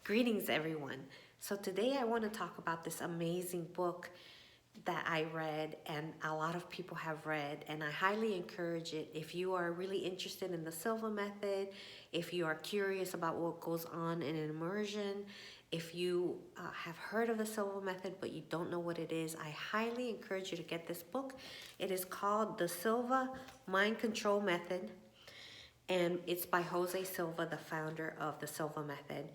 Greetings, everyone. So, today I want to talk about this amazing book that I read, and a lot of people have read, and I highly encourage it. If you are really interested in the Silva method, if you are curious about what goes on in an immersion, if you have heard of the Silva method but you don't know what it is, I highly encourage you to get this book. It is called The Silva Mind Control Method, and it's by Jose Silva, the founder of the Silva Method.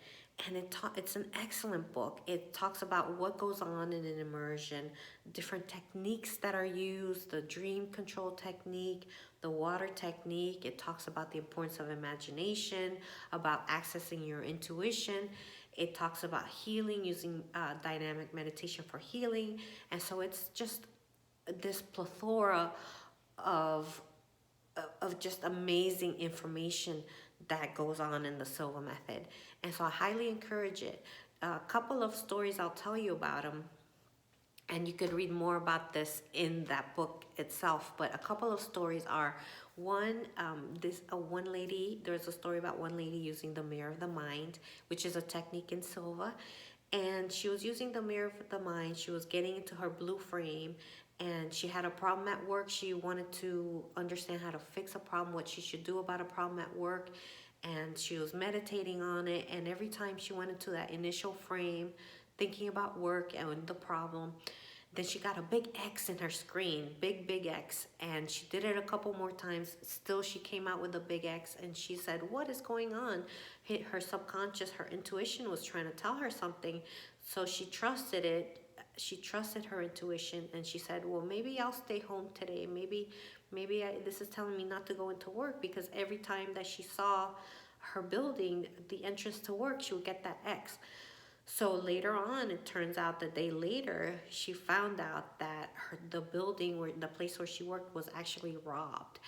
And it's an excellent book. It talks about what goes on in an immersion, different techniques that are used, the dream control technique, the water technique. It talks about the importance of imagination, about accessing your intuition. It talks about healing, using dynamic meditation for healing. And so it's just this plethora of just amazing information that goes on in the Silva method. And so I highly encourage it. A couple of stories I'll tell you about them, and you could read more about this in that book itself. But a couple of stories are one lady. There's a story about one lady using the mirror of the mind, which is a technique in Silva. And she was using the mirror of the mind. She was getting into her blue frame, and she had a problem at work. She wanted to understand how to fix a problem, what she should do about a problem at work. And she was meditating on it. And every time she went into that initial frame, thinking about work and the problem, then she got a big X in her screen, big X. And she did it a couple more times. Still, she came out with a big X, and she said, what is going on? Her subconscious, her intuition was trying to tell her something. So she trusted it. She trusted her intuition, and she said, well, maybe I'll stay home today. Maybe this is telling me not to go into work, because every time that she saw her building, the entrance to work, she would get that X. So later on, it turns out the day later, she found out that the building, the place where she worked, was actually robbed.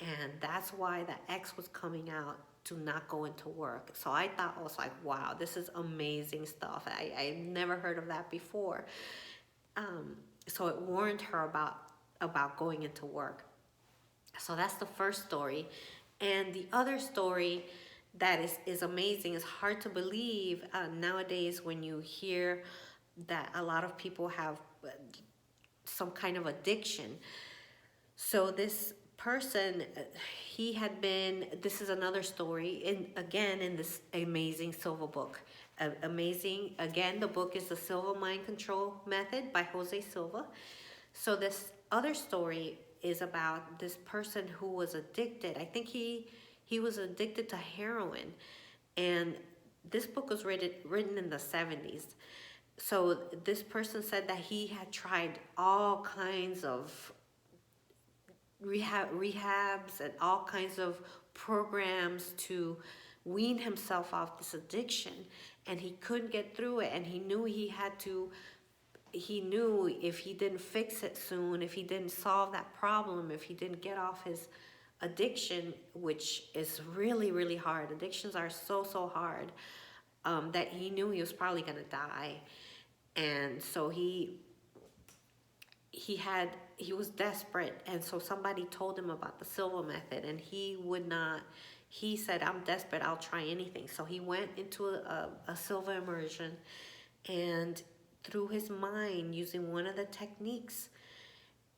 And that's why the X was coming out to not go into work. So I was like, wow, this is amazing stuff. I never heard of that before. So it warned her about going into work. So that's the first story. And the other story that is amazing, is hard to believe nowadays when you hear that a lot of people have some kind of addiction. So this person, this is another story, in this amazing Silva book. Amazing, again, the book is The Silva Mind Control Method by Jose Silva. So this other story is about this person who was addicted. I think he was addicted to heroin, and this book was written in the 70s. So this person said that he had tried all kinds of rehabs and all kinds of programs to wean himself off this addiction, and he couldn't get through it. And he knew if he didn't fix it soon, if he didn't solve that problem, if he didn't get off his addiction, which is really, really hard. Addictions are so hard, that he knew he was probably going to die. And so he was desperate. And so somebody told him about the Silva method, and he said, I'm desperate, I'll try anything. So he went into a Silva immersion, and through his mind, using one of the techniques,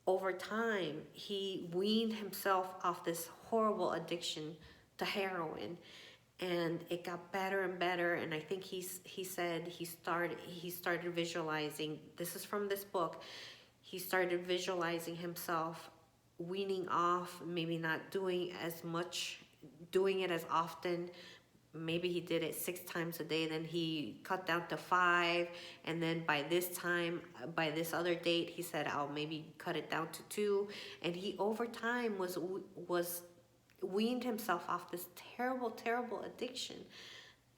over time, he weaned himself off this horrible addiction to heroin, and it got better and better. And I think he said he started visualizing. This is from this book. He started visualizing himself weaning off, maybe not doing as much, doing it as often. Maybe he did it 6 times a day, then he cut down to 5, and then by this other date, he said, I'll maybe cut it down to 2, and he over time was weaned himself off this terrible addiction.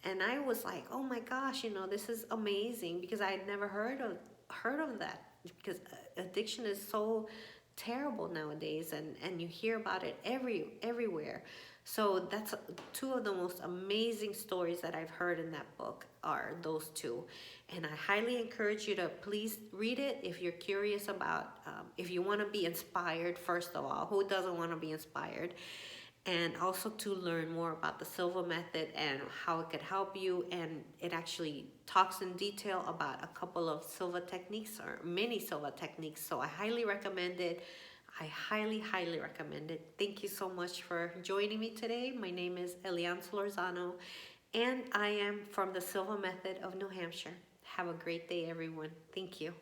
And I was like, oh my gosh, this is amazing, because I had never heard of that, because addiction is so terrible nowadays, and you hear about it everywhere. So that's 2 of the most amazing stories that I've heard in that book, are those 2. And I highly encourage you to please read it if you're curious about, if you want to be inspired, first of all. Who doesn't want to be inspired? and also to learn more about the Silva method and how it could help you. And it actually talks in detail about a couple of Silva techniques or many Silva techniques. So I highly recommend it. I highly recommend it. Thank you so much for joining me today. My name is Elian Solorzano, and I am from the Silva Method of New Hampshire. Have a great day, everyone. Thank you.